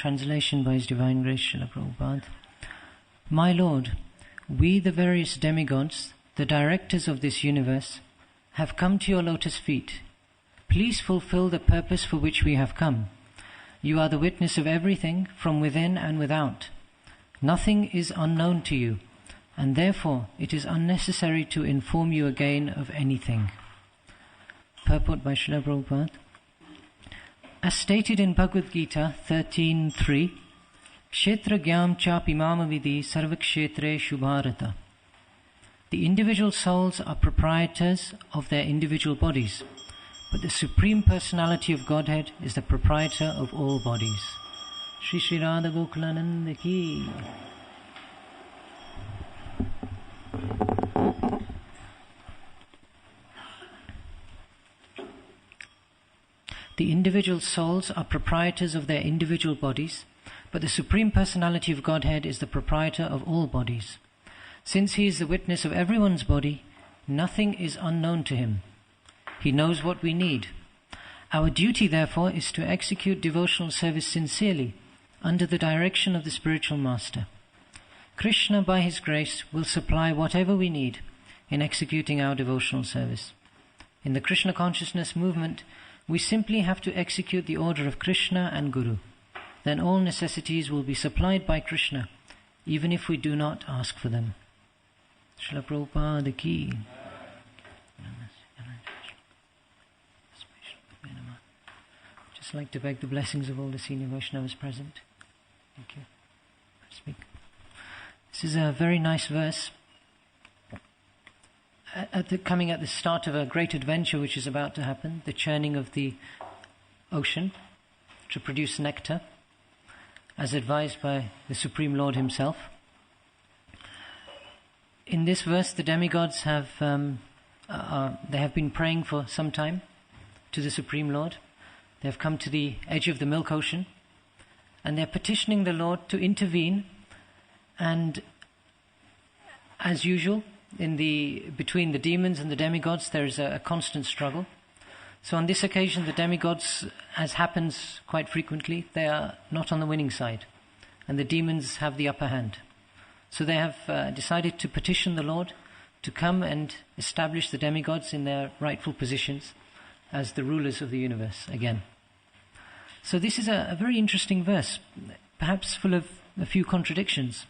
Translation by His Divine Grace Srila Prabhupada. My Lord, we the various demigods, the directors of this universe, have come to your lotus feet. Please fulfill the purpose for which we have come. You are the witness of everything from within and without. Nothing is unknown to you, and therefore it is unnecessary to inform you again of anything. Purport by Srila Prabhupada. As stated in Bhagavad Gita 13.3, Kshetra Gyam Chapi Mama Vidhi Sarvakshetre Shubharata. The individual souls are proprietors of their individual bodies, but the Supreme Personality of Godhead is the proprietor of all bodies. Shri Shri Radha Gokulananda Ki. The individual souls are proprietors of their individual bodies, but the Supreme Personality of Godhead is the proprietor of all bodies. Since He is the witness of everyone's body, nothing is unknown to Him. He knows what we need. Our duty, therefore, is to execute devotional service sincerely, under the direction of the spiritual master. Krishna, by His grace, will supply whatever we need in executing our devotional service. In the Krishna consciousness movement, we simply have to execute the order of Krishna and Guru. Then all necessities will be supplied by Krishna, even if we do not ask for them. Srila Prabhupada Ki. Just like to beg the blessings of all the senior Vaishnavas present. Thank you. Speak. This is a very nice verse. Coming at the start of a great adventure which is about to happen, the churning of the ocean to produce nectar, as advised by the Supreme Lord Himself. In this verse, the demigods have been praying for some time to the Supreme Lord. They have come to the edge of the milk ocean, and they're petitioning the Lord to intervene. And as usual, between the demons and the demigods, there is a constant struggle. So on this occasion, the demigods, as happens quite frequently, they are not on the winning side, and the demons have the upper hand. So they have decided to petition the Lord to come and establish the demigods in their rightful positions as the rulers of the universe again. So this is a very interesting verse, perhaps full of a few contradictions.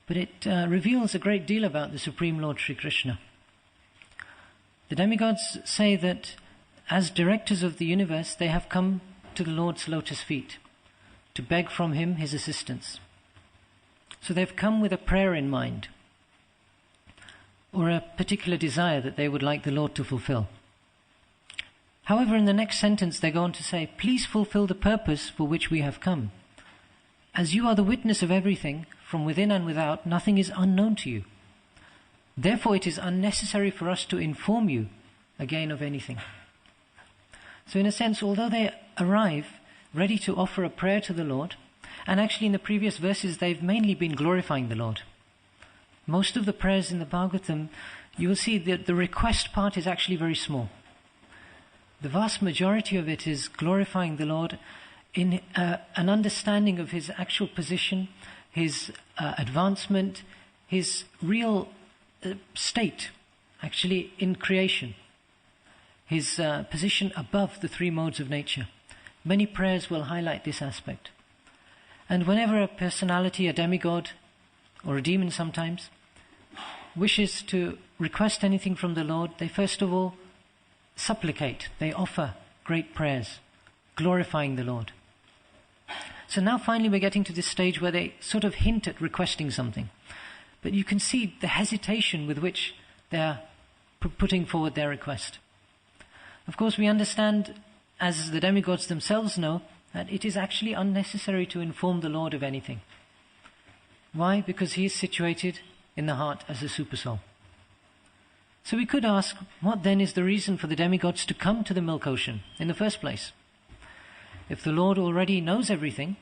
But it reveals a great deal about the Supreme Lord Sri Krishna. The demigods say that as directors of the universe, they have come to the Lord's lotus feet to beg from Him His assistance. So they've come with a prayer in mind, or a particular desire that they would like the Lord to fulfill. However, in the next sentence they go on to say, please fulfill the purpose for which we have come. As you are the witness of everything, from within and without, nothing is unknown to you. Therefore, it is unnecessary for us to inform you again of anything. So in a sense, although they arrive ready to offer a prayer to the Lord, and actually in the previous verses they've mainly been glorifying the Lord. Most of the prayers in the Bhagavatam, you will see that the request part is actually very small. The vast majority of it is glorifying the Lord in an understanding of His actual position, His advancement, His real state, actually in creation, His position above the three modes of nature. Many prayers will highlight this aspect. And whenever a personality, a demigod, or a demon sometimes, wishes to request anything from the Lord, they first of all supplicate, they offer great prayers, glorifying the Lord. So now finally we're getting to this stage where they sort of hint at requesting something. But you can see the hesitation with which they're putting forward their request. Of course, we understand, as the demigods themselves know, that it is actually unnecessary to inform the Lord of anything. Why? Because He is situated in the heart as a supersoul. So we could ask, what then is the reason for the demigods to come to the milk ocean in the first place? If the Lord already knows everything,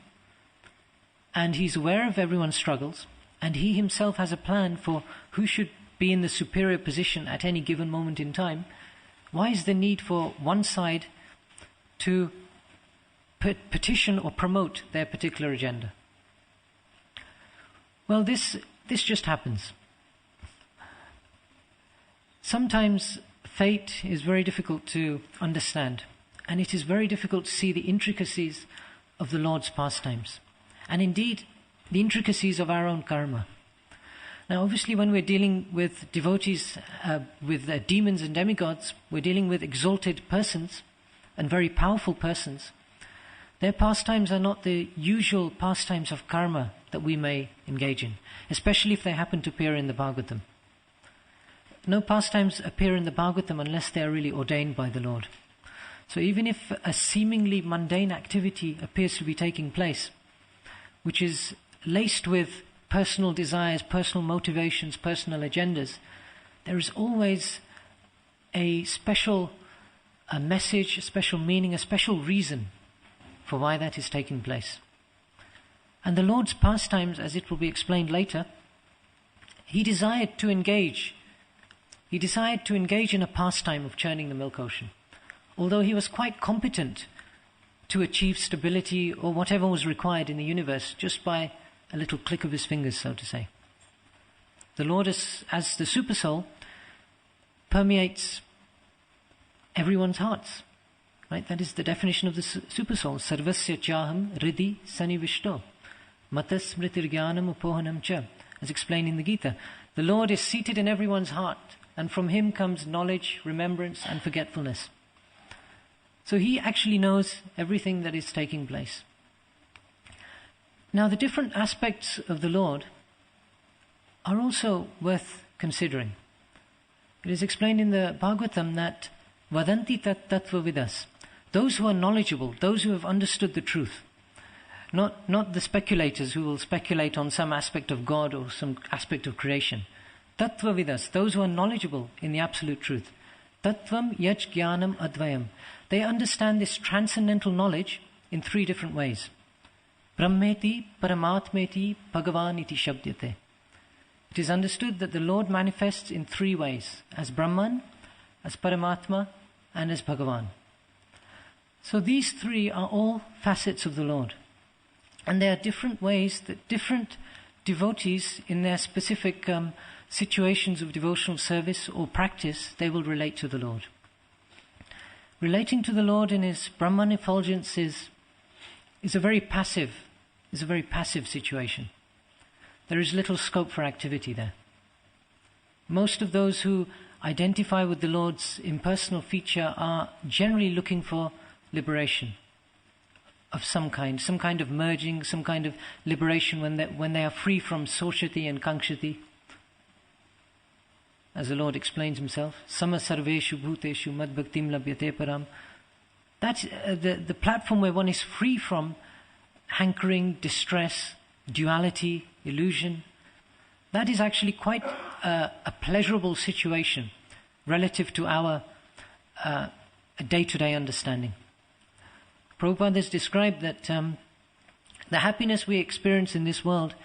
and He's aware of everyone's struggles, and He Himself has a plan for who should be in the superior position at any given moment in time, why is the need for one side to petition or promote their particular agenda. Well, this just happens. Sometimes fate is very difficult to understand, and it is very difficult to see the intricacies of the Lord's pastimes, and indeed the intricacies of our own karma. Now, obviously, when we're dealing with devotees, with demons and demigods, we're dealing with exalted persons and very powerful persons. Their pastimes are not the usual pastimes of karma that we may engage in, especially if they happen to appear in the Bhagavatam. No pastimes appear in the Bhagavatam unless they are really ordained by the Lord. So even if a seemingly mundane activity appears to be taking place, which is laced with personal desires, personal motivations, personal agendas, there is always a special message, a special meaning, a special reason for why that is taking place. And the Lord's pastimes, as it will be explained later, He desired to engage in a pastime of churning the milk ocean, although He was quite competent to achieve stability or whatever was required in the universe just by a little click of His fingers, so to say. The Lord, as the super soul, permeates everyone's hearts. Right? That is the definition of the super soul. Sarvasya chaham hridi sanivishto matas smritirgyanam upohanam cha. As explained in the Gita, the Lord is seated in everyone's heart, and from Him comes knowledge, remembrance, and forgetfulness. So He actually knows everything that is taking place. Now, the different aspects of the Lord are also worth considering. It is explained in the Bhagavatam that vadanti tat tattva vidas, those who are knowledgeable, those who have understood the truth, not the speculators who will speculate on some aspect of God or some aspect of creation. Tattva vidas, those who are knowledgeable in the absolute truth. Tattvam yaj jnanam advayam. They understand this transcendental knowledge in three different ways. Brahmeti, Paramatmeti, Bhagavan iti shabdyate. It is understood that the Lord manifests in three ways, as Brahman, as Paramatma, and as Bhagavan. So these three are all facets of the Lord. And there are different ways that different devotees in their specific situations of devotional service or practice, they will relate to the Lord. Relating to the Lord in His Brahman effulgence is a very passive situation. There is little scope for activity there. Most of those who identify with the Lord's impersonal feature are generally looking for liberation of some kind of merging, some kind of liberation when they are free from soshati and kankshati. As the Lord explains Himself, sama sarveshu bhuteshu mad bhaktim labhyate param. That's the platform where one is free from hankering, distress, duality, illusion. That is actually quite a pleasurable situation relative to our day-to-day understanding. Prabhupada has described that the happiness we experience in this world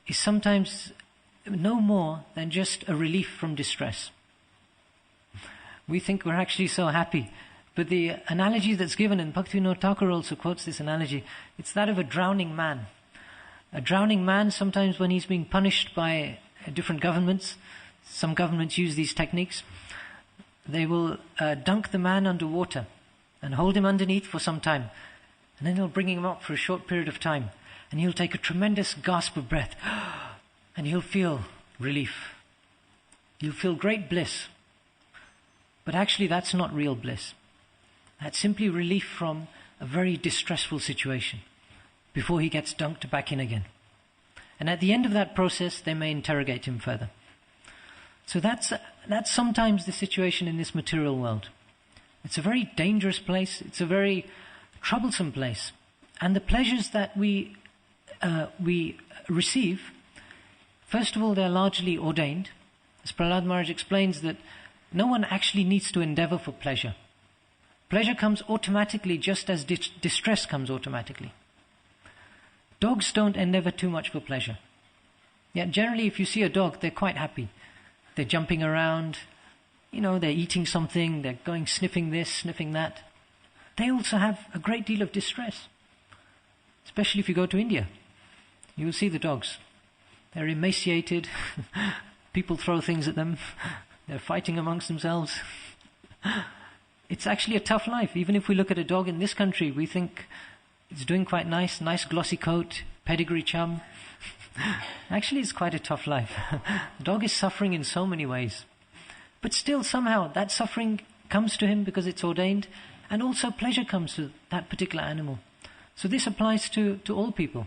is sometimes no more than just a relief from distress. We think we're actually so happy. But the analogy that's given, and Bhaktivinoda Thakur also quotes this analogy, it's that of a drowning man. A drowning man, sometimes when he's being punished by different governments, some governments use these techniques, they will dunk the man under water and hold him underneath for some time. And then they'll bring him up for a short period of time. And he'll take a tremendous gasp of breath. And he'll feel relief. He'll feel great bliss. But actually that's not real bliss. That's simply relief from a very distressful situation before he gets dunked back in again. And at the end of that process, they may interrogate him further. So that's sometimes the situation in this material world. It's a very dangerous place. It's a very troublesome place. And the pleasures that we receive, first of all, they're largely ordained. As Prahlad Maharaj explains that no one actually needs to endeavor for pleasure. Pleasure comes automatically just as distress comes automatically. Dogs don't endeavor too much for pleasure. Yet generally if you see a dog, they're quite happy. They're jumping around, they're eating something, they're going sniffing this, sniffing that. They also have a great deal of distress. Especially if you go to India. You will see the dogs. They're emaciated. People throw things at them. They're fighting amongst themselves. It's actually a tough life. Even if we look at a dog in this country, we think it's doing quite nice glossy coat, pedigree chum. Actually, it's quite a tough life. The dog is suffering in so many ways. But still, somehow, that suffering comes to him because it's ordained, and also pleasure comes to that particular animal. So this applies to all people.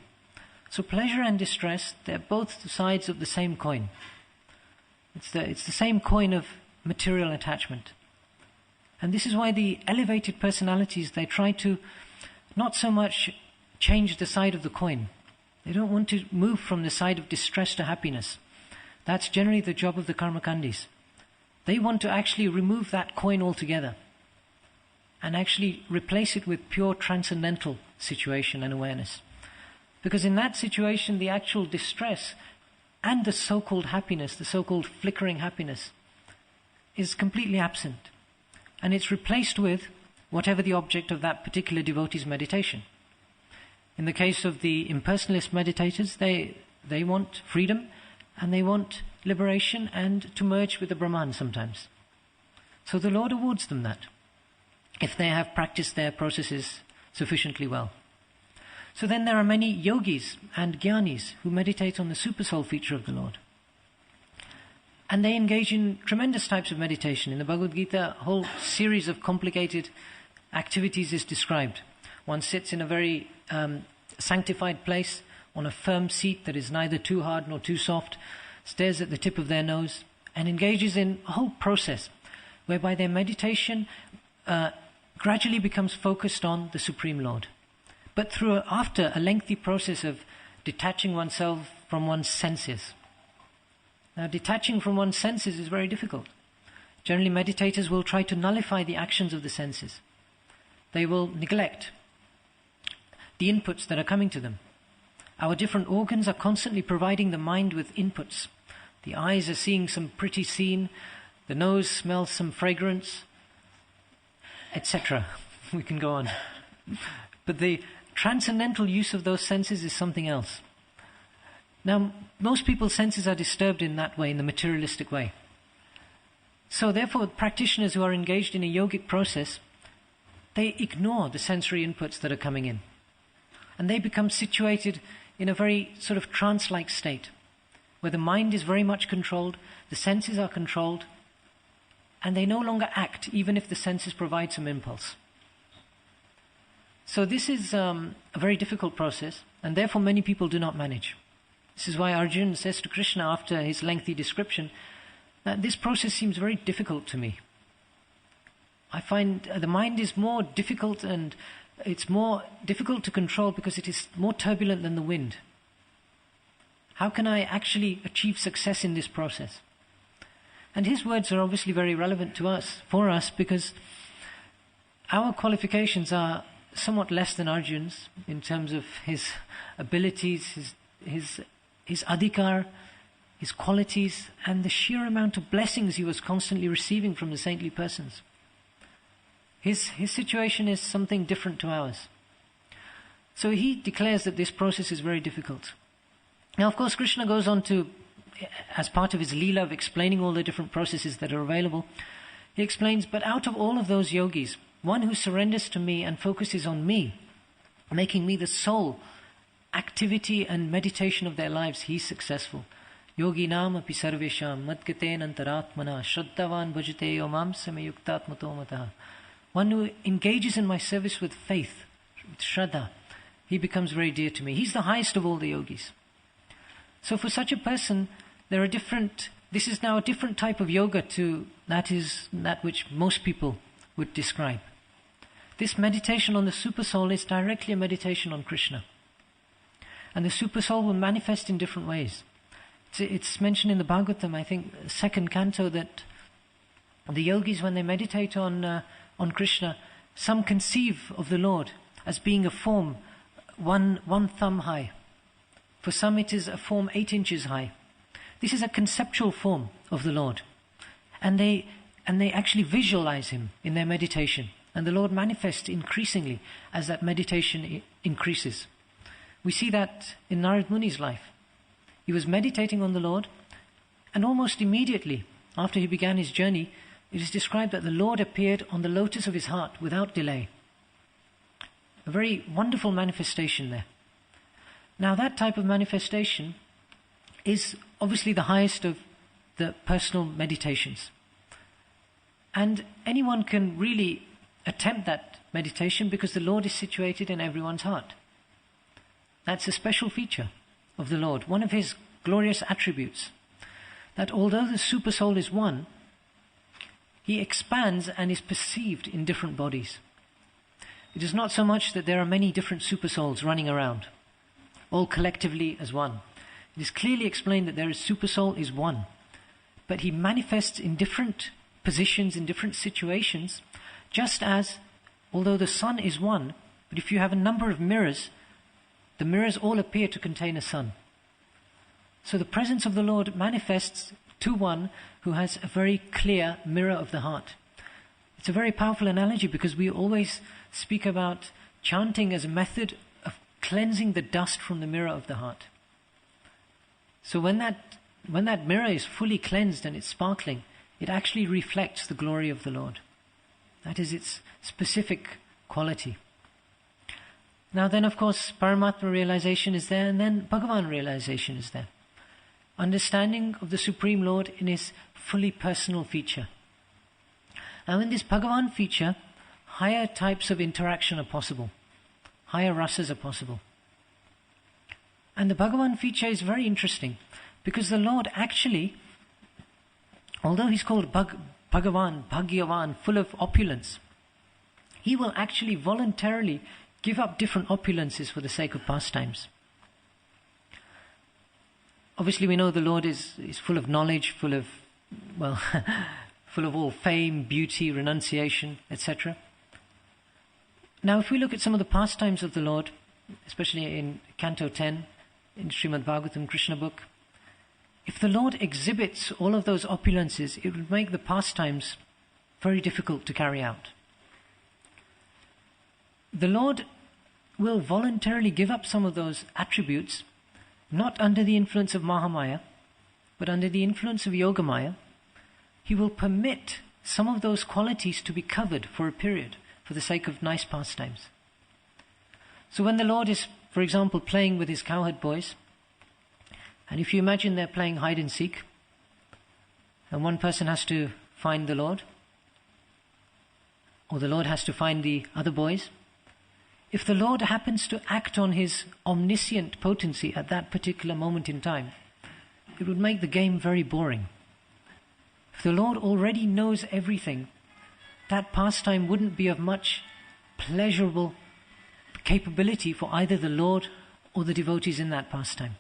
So pleasure and distress, they're both sides of the same coin. It's the same coin of material attachment. And this is why the elevated personalities, they try to not so much change the side of the coin. They don't want to move from the side of distress to happiness. That's generally the job of the karmakandis. They want to actually remove that coin altogether and actually replace it with pure transcendental situation and awareness. Because in that situation, the actual distress and the so-called happiness, the so-called flickering happiness, is completely absent. And it's replaced with whatever the object of that particular devotee's meditation. In the case of the impersonalist meditators, they want freedom and they want liberation and to merge with the Brahman sometimes. So the Lord awards them that, if they have practiced their processes sufficiently well. So then there are many yogis and jnanis who meditate on the supersoul feature of the Lord. And they engage in tremendous types of meditation. In the Bhagavad Gita, a whole series of complicated activities is described. One sits in a very sanctified place on a firm seat that is neither too hard nor too soft, stares at the tip of their nose, and engages in a whole process whereby their meditation gradually becomes focused on the Supreme Lord. But after a lengthy process of detaching oneself from one's senses. Now, detaching from one's senses is very difficult. Generally, meditators will try to nullify the actions of the senses. They will neglect the inputs that are coming to them. Our different organs are constantly providing the mind with inputs. The eyes are seeing some pretty scene, the nose smells some fragrance, etc. We can go on. But the transcendental use of those senses is something else. Now, most people's senses are disturbed in that way, in the materialistic way. So therefore, practitioners who are engaged in a yogic process, they ignore the sensory inputs that are coming in. And they become situated in a very sort of trance-like state, where the mind is very much controlled, the senses are controlled, and they no longer act, even if the senses provide some impulse. So this is a very difficult process, and therefore many people do not manage. This is why Arjuna says to Krishna after his lengthy description that this process seems very difficult to me. I find the mind is more difficult, and it's more difficult to control because it is more turbulent than the wind. How can I actually achieve success in this process? And his words are obviously very relevant for us, because our qualifications are somewhat less than Arjuna's in terms of his abilities, his adhikar, his qualities, and the sheer amount of blessings he was constantly receiving from the saintly persons. His situation is something different to ours. So he declares that this process is very difficult. Now, of course, Krishna goes on to, as part of his leela of explaining all the different processes that are available, he explains, but out of all of those yogis, one who surrenders to me and focuses on me, making me the sole activity and meditation of their lives, he's successful. Yogi nam api sarvesham madgaten antaratmana shraddhavan bhajate omam samayuktatmato mataha. One who engages in my service with faith, with shraddha, he becomes very dear to me. He's the highest of all the yogis. So for such a person, this is now a different type of yoga to that which most people would describe. This meditation on the Supersoul is directly a meditation on Krishna. And the Supersoul will manifest in different ways. It's mentioned in the Bhagavatam, I think, second canto, that the yogis, when they meditate on Krishna, some conceive of the Lord as being a form one thumb high. For some it is a form 8 inches high. This is a conceptual form of the Lord. And they actually visualize him in their meditation. And the Lord manifests increasingly as that meditation increases. We see that in Narad Muni's life. He was meditating on the Lord, and almost immediately after he began his journey, it is described that the Lord appeared on the lotus of his heart without delay. A very wonderful manifestation there. Now that type of manifestation is obviously the highest of the personal meditations. And anyone can really attempt that meditation because the Lord is situated in everyone's heart. That's a special feature of the Lord, one of his glorious attributes, that although the supersoul is one, he expands and is perceived in different bodies. It is not so much that there are many different supersouls running around, all collectively as one. It is clearly explained that there is supersoul is one, but he manifests in different positions, in different situations, just as, although the sun is one, but if you have a number of mirrors, the mirrors all appear to contain a sun. So the presence of the Lord manifests to one who has a very clear mirror of the heart. It's a very powerful analogy because we always speak about chanting as a method of cleansing the dust from the mirror of the heart. So when that mirror is fully cleansed and it's sparkling, it actually reflects the glory of the Lord. That is its specific quality. Now then, of course, Paramatma realization is there, and then Bhagavan realization is there. Understanding of the Supreme Lord in his fully personal feature. Now in this Bhagavan feature, higher types of interaction are possible. Higher rasas are possible. And the Bhagavan feature is very interesting because the Lord actually, although he's called Bhagavan, Bhagyavan, full of opulence, he will actually voluntarily give up different opulences for the sake of pastimes. Obviously we know the Lord is full of knowledge, full of all fame, beauty, renunciation, etc. Now if we look at some of the pastimes of the Lord, especially in Canto 10, in Srimad Bhagavatam, Krishna book, if the Lord exhibits all of those opulences, it would make the pastimes very difficult to carry out. The Lord will voluntarily give up some of those attributes, not under the influence of Mahamaya, but under the influence of Yogamaya. He will permit some of those qualities to be covered for a period, for the sake of nice pastimes. So when the Lord is, for example, playing with his cowherd boys, and if you imagine they're playing hide and seek, and one person has to find the Lord, or the Lord has to find the other boys, if the Lord happens to act on his omniscient potency at that particular moment in time, it would make the game very boring. If the Lord already knows everything, that pastime wouldn't be of much pleasurable capability for either the Lord or the devotees in that pastime.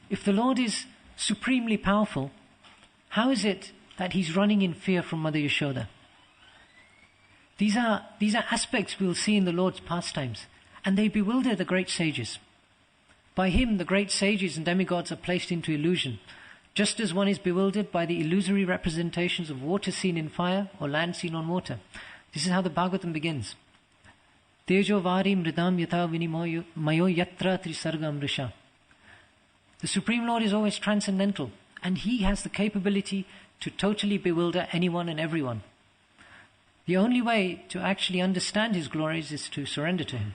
If the Lord is supremely powerful, how is it that he's running in fear from Mother Yashoda? These are aspects we'll see in the Lord's pastimes, and they bewilder the great sages. By him, the great sages and demigods are placed into illusion, just as one is bewildered by the illusory representations of water seen in fire or land seen on water. This is how the Bhagavatam begins. Tejo vari mridam yatha vinimoyo mayo yatra trisargam risha. The Supreme Lord is always transcendental, and he has the capability to totally bewilder anyone and everyone. The only way to actually understand his glories is to surrender to him.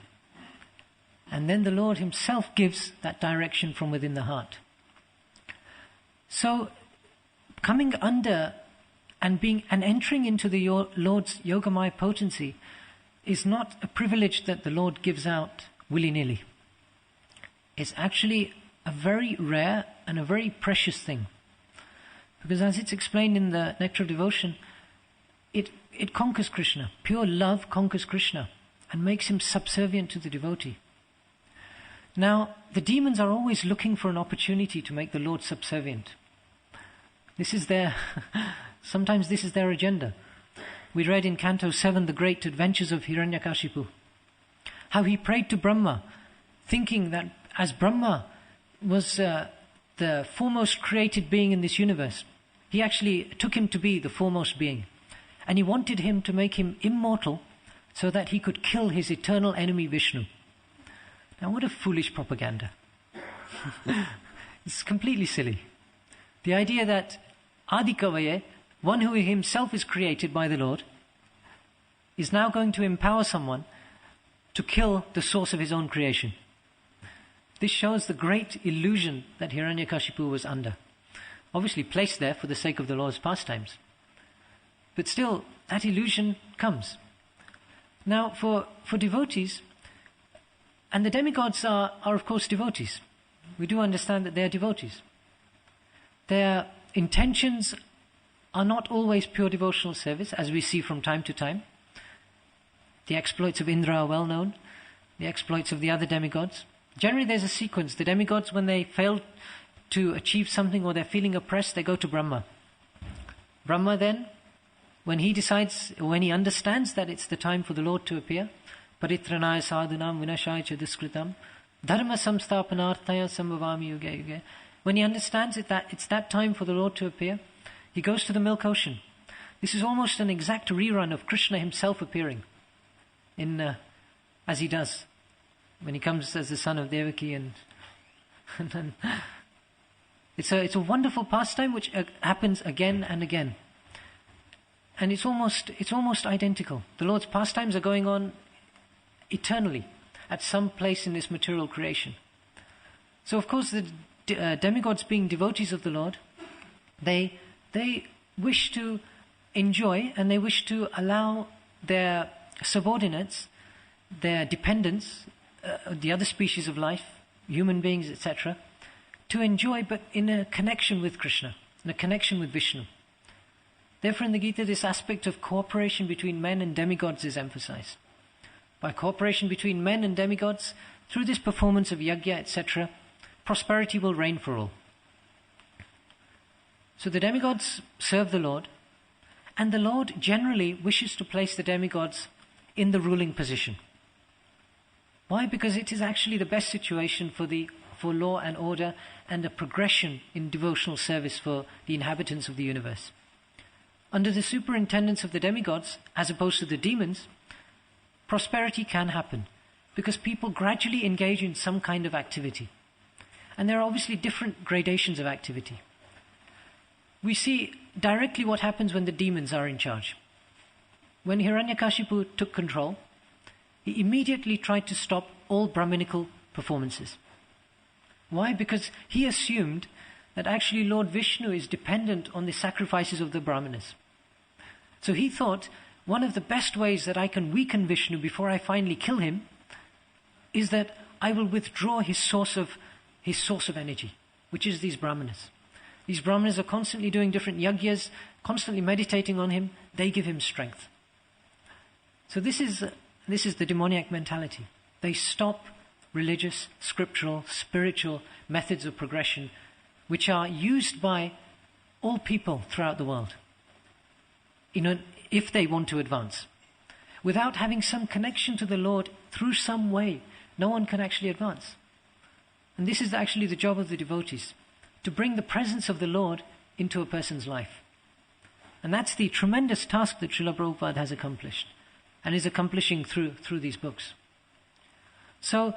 And then the Lord himself gives that direction from within the heart. So, coming under and entering into the Lord's Yogamaya potency is not a privilege that the Lord gives out willy-nilly. It's actually a very rare and a very precious thing. Because as it's explained in the Nectar of Devotion, it conquers Krishna. Pure love conquers Krishna and makes him subservient to the devotee. Now, the demons are always looking for an opportunity to make the Lord subservient. Sometimes this is their agenda. We read in Canto 7 the great adventures of Hiranyakashipu. How he prayed to Brahma, thinking that as Brahma was the foremost created being in this universe, he actually took him to be the foremost being. And he wanted him to make him immortal so that he could kill his eternal enemy Vishnu. Now what a foolish propaganda. It's completely silly. The idea that Adikavaye, one who himself is created by the Lord, is now going to empower someone to kill the source of his own creation. This shows the great illusion that Hiranyakashipu was under. Obviously placed there for the sake of the Lord's pastimes. But still, that illusion comes. Now, for devotees, and the demigods are of course devotees. We do understand that they are devotees. Their intentions are not always pure devotional service, as we see from time to time. The exploits of Indra are well known, the exploits of the other demigods. Generally there's a sequence. The demigods, when they fail to achieve something or they're feeling oppressed, they go to Brahma. Brahma then, when he understands that it's the time for the Lord to appear, paritranaya sadhunam vinashaya cha duskritam dharma samsthapanarthaya sambhavami yuge yuge. When he understands that it's that time for the Lord to appear, he goes to the milk ocean. This is almost an exact rerun of Krishna himself appearing as he does when he comes as the son of Devaki, and then it's a wonderful pastime which happens again and again, and it's almost identical. The Lord's pastimes are going on eternally at some place in this material creation. So of course the demigods, being devotees of the Lord, they wish to enjoy and they wish to allow their subordinates, their dependents, the other species of life, human beings, etc., to enjoy, but in a connection with Krishna, in a connection with Vishnu. Therefore in the Gita this aspect of cooperation between men and demigods is emphasized. By cooperation between men and demigods, through this performance of yajna, etc., prosperity will reign for all. So the demigods serve the Lord, and the Lord generally wishes to place the demigods in the ruling position. Why? Because it is actually the best situation for law and order and a progression in devotional service for the inhabitants of the universe. Under the superintendence of the demigods, as opposed to the demons, prosperity can happen because people gradually engage in some kind of activity. And there are obviously different gradations of activity. We see directly what happens when the demons are in charge. When Hiranyakashipu took control, he immediately tried to stop all Brahminical performances. Why? Because he assumed that actually Lord Vishnu is dependent on the sacrifices of the Brahmanas. So he thought, one of the best ways that I can weaken Vishnu before I finally kill him is that I will withdraw his source of energy, which is these Brahmanas. These Brahmanas are constantly doing different yajnas, constantly meditating on him. They give him strength. So this is the demoniac mentality. They stop religious, scriptural, spiritual methods of progression which are used by all people throughout the world, if they want to advance. Without having some connection to the Lord through some way, no one can actually advance. And this is actually the job of the devotees, to bring the presence of the Lord into a person's life. And that's the tremendous task that Srila Prabhupada has accomplished and is accomplishing through these books. So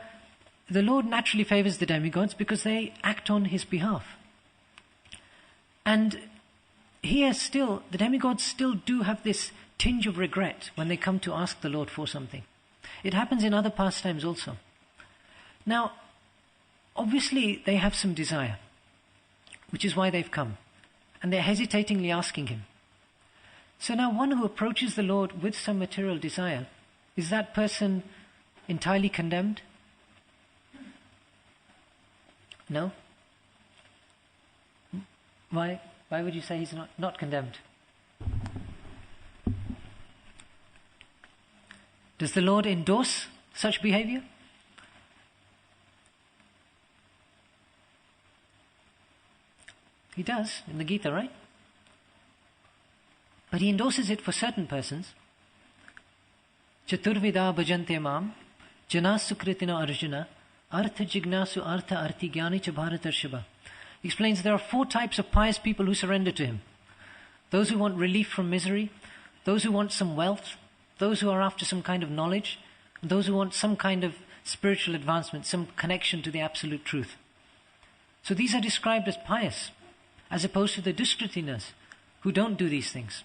the Lord naturally favors the demigods because they act on his behalf. And here still, the demigods still do have this tinge of regret when they come to ask the Lord for something. It happens in other pastimes also. Now, obviously they have some desire, which is why they've come. And they're hesitatingly asking him. So now one who approaches the Lord with some material desire, is that person entirely condemned? No? Why would you say he's not condemned? Does the Lord endorse such behavior? He does in the Gita, right? But he endorses it for certain persons. Chaturvida bhajante mam, janas sukritina arjuna, artha jignasu artha arti jnani cha bharatarshava. He explains there are 4 types of pious people who surrender to him. Those who want relief from misery, those who want some wealth, those who are after some kind of knowledge, those who want some kind of spiritual advancement, some connection to the absolute truth. So these are described as pious, as opposed to the dushkritinas, who don't do these things.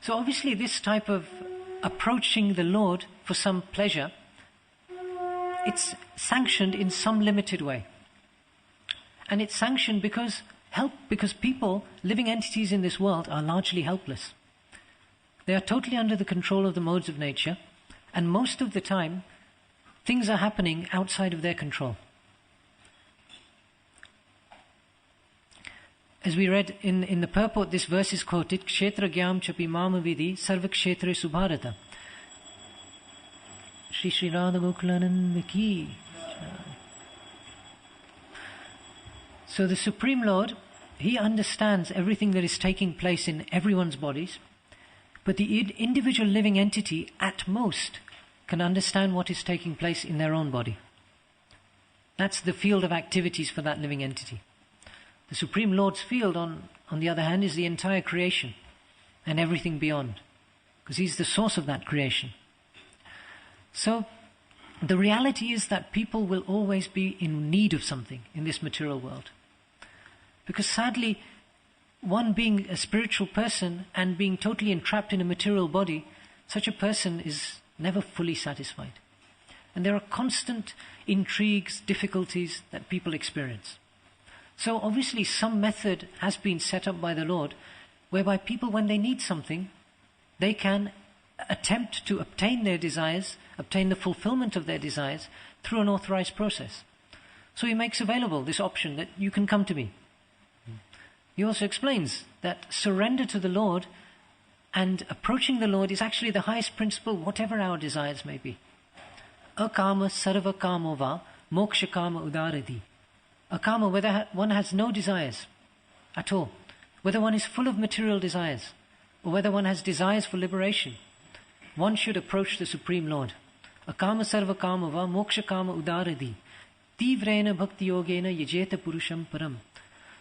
So obviously this type of approaching the Lord for some pleasure, it's sanctioned in some limited way. And it's sanctioned because people, living entities in this world, are largely helpless. They are totally under the control of the modes of nature, and most of the time, things are happening outside of their control. As we read in the purport, this verse is quoted, Kshetra gyam chapi mama vidhi sarva kshetre subharata. Shri Radha Gokulananda ki. So the Supreme Lord, He understands everything that is taking place in everyone's bodies, but the individual living entity at most can understand what is taking place in their own body. That's the field of activities for that living entity. The Supreme Lord's field, on the other hand, is the entire creation and everything beyond, because He's the source of that creation. So the reality is that people will always be in need of something in this material world. Because sadly, one being a spiritual person and being totally entrapped in a material body, such a person is never fully satisfied. And there are constant intrigues, difficulties that people experience. So obviously some method has been set up by the Lord whereby people, when they need something, they can attempt to obtain their desires, obtain the fulfillment of their desires through an authorized process. So He makes available this option that you can come to me. He also explains that surrender to the Lord and approaching the Lord is actually the highest principle, whatever our desires may be. Akama sarva kamova moksha kama udaradi. Akama, whether one has no desires at all, whether one is full of material desires, or whether one has desires for liberation, one should approach the Supreme Lord. Akama sarva kamova moksha kama udaradi. Tivrena bhakti yogena yajeta purusham param.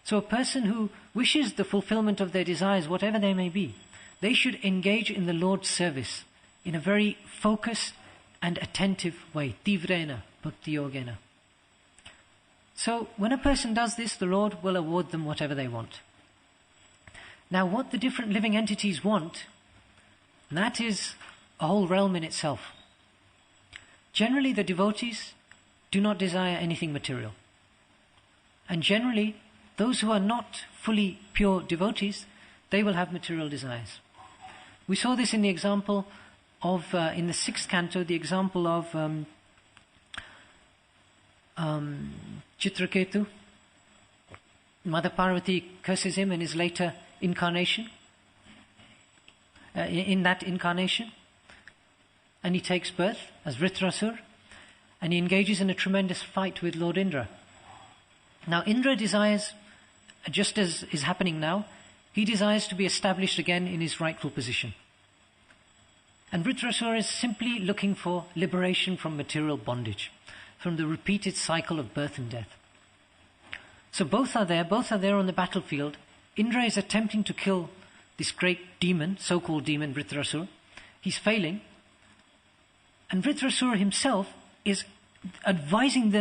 So a person who wishes the fulfillment of their desires, whatever they may be, they should engage in the Lord's service in a very focused and attentive way. Tivrena bhakti yogena. So when a person does this, the Lord will award them whatever they want. Now what the different living entities want, that is a whole realm in itself. Generally the devotees do not desire anything material. And generally those who are not fully pure devotees, they will have material desires. We saw this in the example of, in the 6th canto, the example of Chitraketu. Mother Parvati curses him in his later incarnation, in that incarnation, and he takes birth as Vritrasur, and he engages in a tremendous fight with Lord Indra. Now Indra desires, just as is happening now, he desires to be established again in his rightful position. And Vritrasura is simply looking for liberation from material bondage, from the repeated cycle of birth and death. So both are there on the battlefield. Indra is attempting to kill this great demon, so-called demon Vritrasura. He's failing. And Vritrasura himself is advising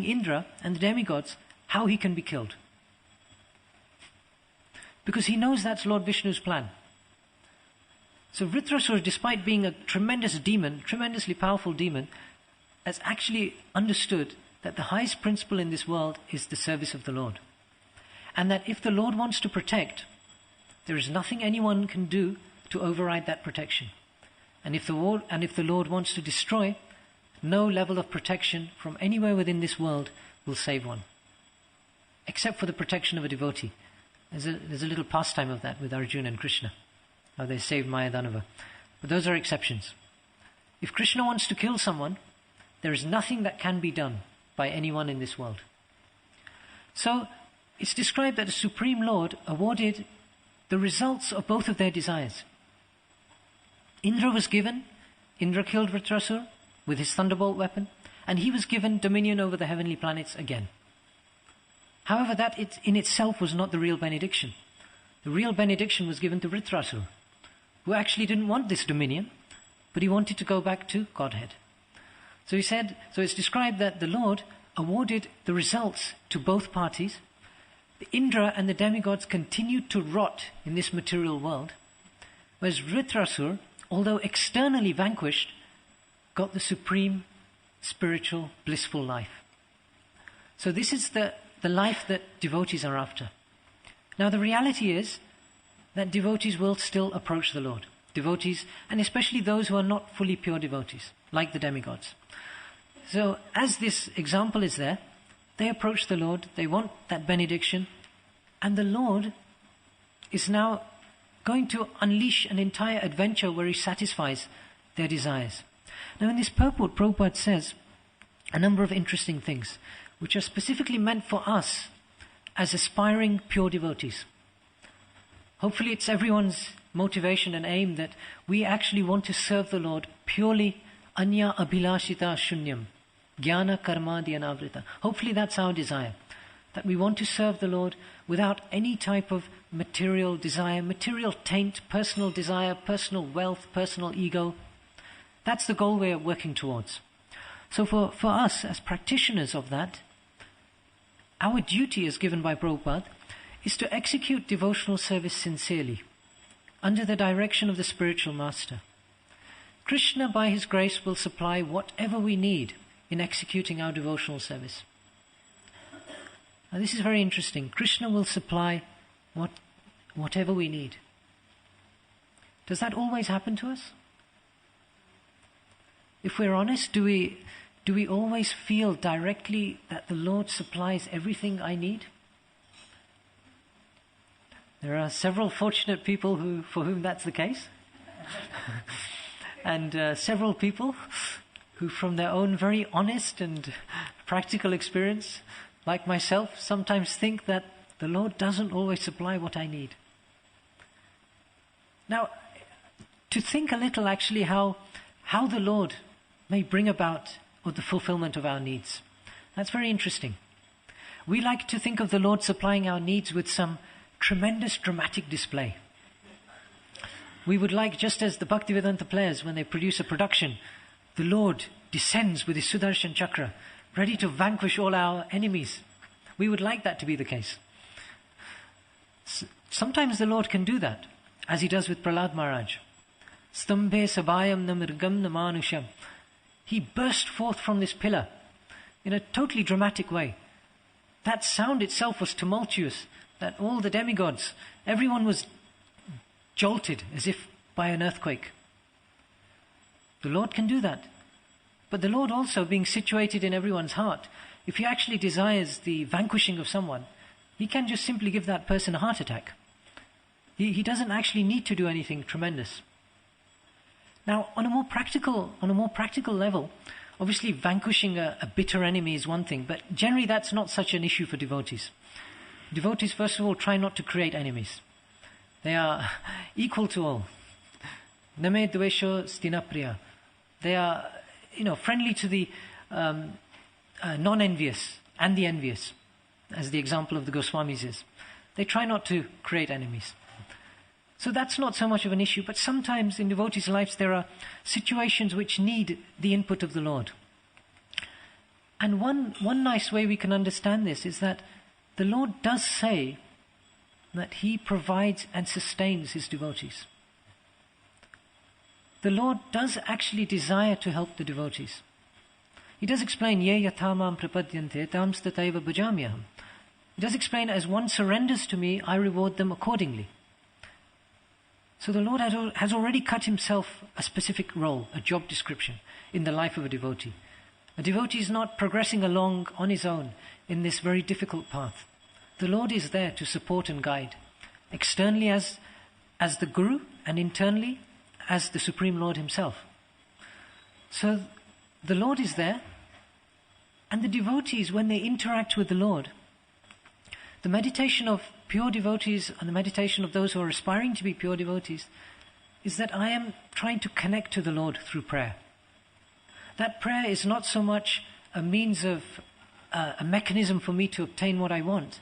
Indra and the demigods how he can be killed. Because he knows that's Lord Vishnu's plan. So Vritrasura, despite being a tremendous demon, tremendously powerful demon, has actually understood that the highest principle in this world is the service of the Lord. And that if the Lord wants to protect, there is nothing anyone can do to override that protection. And if the Lord wants to destroy, no level of protection from anywhere within this world will save one. Except for the protection of a devotee. There's a little pastime of that with Arjuna and Krishna, how they saved Mayadanava. But those are exceptions. If Krishna wants to kill someone, there is nothing that can be done by anyone in this world. So it's described that the Supreme Lord awarded the results of both of their desires. Indra killed Vritrasura with his thunderbolt weapon, and he was given dominion over the heavenly planets again. However, that in itself was not the real benediction. The real benediction was given to Vritrasura, who actually didn't want this dominion, but he wanted to go back to Godhead. So he said, so it's described that the Lord awarded the results to both parties. The Indra and the demigods continued to rot in this material world, whereas Vritrasur, although externally vanquished, got the supreme spiritual blissful life. So this is the life that devotees are after. Now the reality is that devotees will still approach the Lord. Devotees, and especially those who are not fully pure devotees, like the demigods. So as this example is there, they approach the Lord, they want that benediction, and the Lord is now going to unleash an entire adventure where he satisfies their desires. Now in this purport, Prabhupada says a number of interesting things, which are specifically meant for us as aspiring pure devotees. Hopefully it's everyone's motivation and aim that we actually want to serve the Lord purely anya abhilashita shunyam, jnana karma dhyanavritha. Hopefully that's our desire, that we want to serve the Lord without any type of material desire, material taint, personal desire, personal wealth, personal ego. That's the goal we're working towards. So for us as practitioners of that, our duty as given by Prabhupada is to execute devotional service sincerely, under the direction of the spiritual master. Krishna, by his grace, will supply whatever we need in executing our devotional service. Now this is very interesting. Krishna will supply whatever we need. Does that always happen to us? If we're honest, do we always feel directly that the Lord supplies everything I need? There are several fortunate people for whom that's the case. And several people who, from their own very honest and practical experience, like myself, sometimes think that the Lord doesn't always supply what I need. Now, to think a little actually how the Lord may bring about the fulfillment of our needs. That's very interesting. We like to think of the Lord supplying our needs with some tremendous dramatic display. We would like, just as the Bhaktivedanta players, when they produce a production, the Lord descends with his Sudarshan Chakra, ready to vanquish all our enemies. We would like that to be the case. Sometimes the Lord can do that, as he does with Prahlad Maharaj. Stambhe sabhayam namirgam namanusham. He burst forth from this pillar in a totally dramatic way. That sound itself was tumultuous, that all the demigods, everyone was jolted as if by an earthquake. The Lord can do that. But the Lord also, being situated in everyone's heart, if he actually desires the vanquishing of someone, he can just simply give that person a heart attack. He doesn't actually need to do anything tremendous. Now, on a more practical level, obviously vanquishing a bitter enemy is one thing, but generally that's not such an issue for devotees. Devotees, first of all, try not to create enemies. They are equal to all. Name dvesho stinapriya. They are, friendly to the non-envious and the envious, as the example of the Goswamis is. They try not to create enemies. So that's not so much of an issue, but sometimes in devotees' lives there are situations which need the input of the Lord. And one nice way we can understand this is that the Lord does say that he provides and sustains his devotees. The Lord does actually desire to help the devotees. He does explain, Ye yatamam prapadyante tam stataiva bhajamyaham. He does explain, as one surrenders to me, I reward them accordingly. So the Lord has already cut himself a specific role, a job description in the life of a devotee. A devotee is not progressing along on his own in this very difficult path. The Lord is there to support and guide, externally as the Guru and internally as the Supreme Lord himself. So the Lord is there, and the devotees, when they interact with the Lord, the meditation of pure devotees and the meditation of those who are aspiring to be pure devotees is that I am trying to connect to the Lord through prayer. That prayer is not so much a means of a mechanism for me to obtain what I want.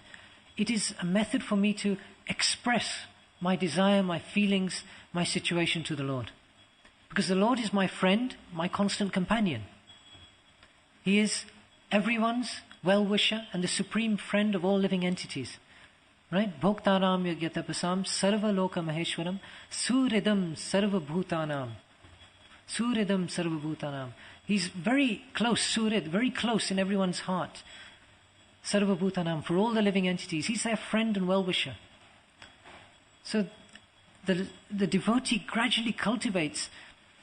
It is a method for me to express my desire, my feelings, my situation to the Lord. Because the Lord is my friend, my constant companion. He is everyone's well-wisher and the supreme friend of all living entities. Right? Bhoktaram yagyatapasam sarva loka maheshwaram suridam sarva bhutanam. Suridam sarva bhutanam. He's very close, Surid, very close in everyone's heart. Sarva bhutanam, for all the living entities. He's their friend and well-wisher. So the devotee gradually cultivates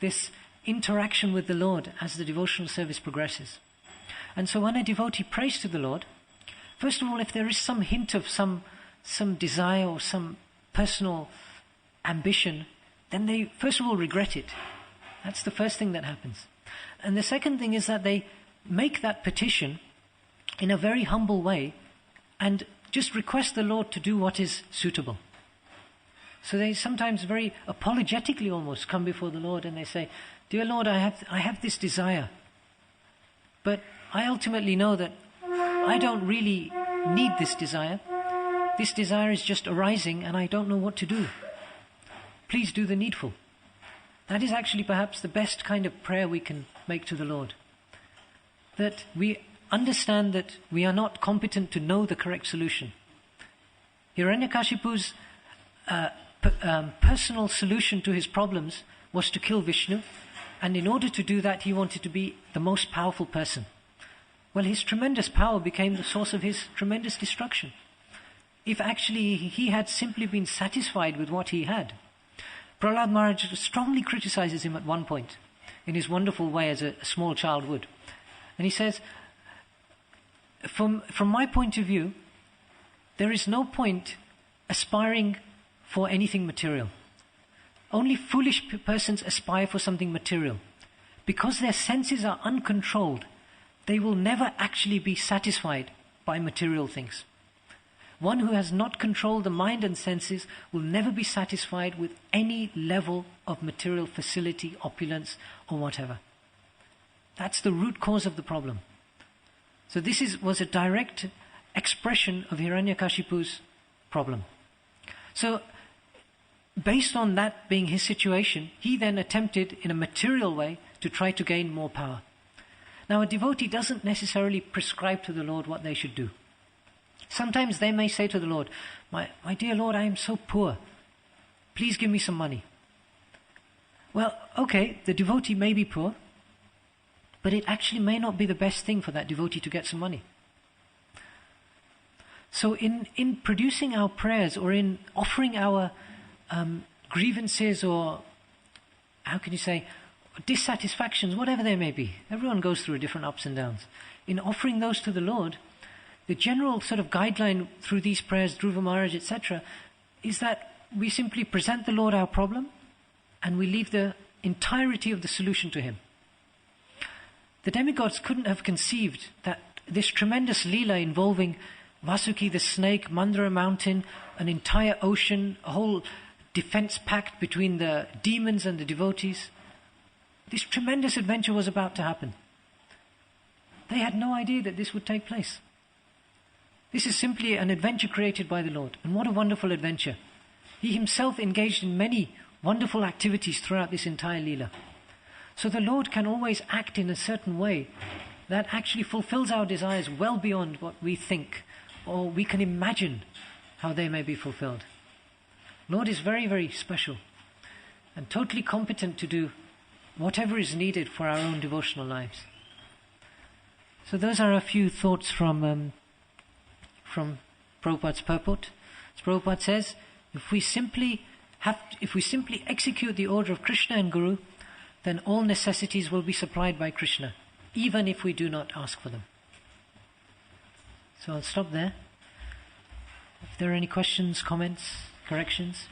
this interaction with the Lord as the devotional service progresses. And so when a devotee prays to the Lord, first of all, if there is some hint of some desire or some personal ambition, then they first of all regret it. That's the first thing that happens. And the second thing is that they make that petition in a very humble way and just request the Lord to do what is suitable. So they sometimes very apologetically almost come before the Lord and they say, "Dear Lord, I have this desire, but I ultimately know that I don't really need this desire. This desire is just arising and I don't know what to do. Please do the needful." That is actually perhaps the best kind of prayer we can make to the Lord. That we understand that we are not competent to know the correct solution. Hiranyakashipu's personal solution to his problems was to kill Vishnu, and in order to do that he wanted to be the most powerful person. Well, his tremendous power became the source of his tremendous destruction. If actually he had simply been satisfied with what he had. Prahlad Maharaj strongly criticizes him at one point, in his wonderful way as a small child would. And he says, from my point of view, there is no point aspiring for anything material. Only foolish persons aspire for something material. Because their senses are uncontrolled, they will never actually be satisfied by material things. One who has not controlled the mind and senses will never be satisfied with any level of material facility, opulence, or whatever. That's the root cause of the problem. So this was a direct expression of Hiranyakashipu's problem. So, based on that being his situation, he then attempted in a material way to try to gain more power. Now, a devotee doesn't necessarily prescribe to the Lord what they should do. Sometimes they may say to the Lord, my dear Lord, I am so poor. Please give me some money. Well, okay, the devotee may be poor, but it actually may not be the best thing for that devotee to get some money. So in producing our prayers or in offering our grievances or, how can you say, dissatisfactions, whatever they may be. Everyone goes through different ups and downs. In offering those to the Lord, the general sort of guideline through these prayers, Dhruva Maharaj, etc., is that we simply present the Lord our problem and we leave the entirety of the solution to Him. The demigods couldn't have conceived that this tremendous Leela involving Vasuki the snake, Mandara mountain, an entire ocean, a whole defense pact between the demons and the devotees. This tremendous adventure was about to happen. They had no idea that this would take place. This is simply an adventure created by the Lord. And what a wonderful adventure. He himself engaged in many wonderful activities throughout this entire Leela. So the Lord can always act in a certain way that actually fulfills our desires well beyond what we think or we can imagine how they may be fulfilled. Lord is very, very special and totally competent to do whatever is needed for our own devotional lives. So those are a few thoughts from Prabhupada's purport. As Prabhupada says, if we simply execute the order of Krishna and Guru, then all necessities will be supplied by Krishna, even if we do not ask for them. So I'll stop there. If there are any questions, comments, corrections.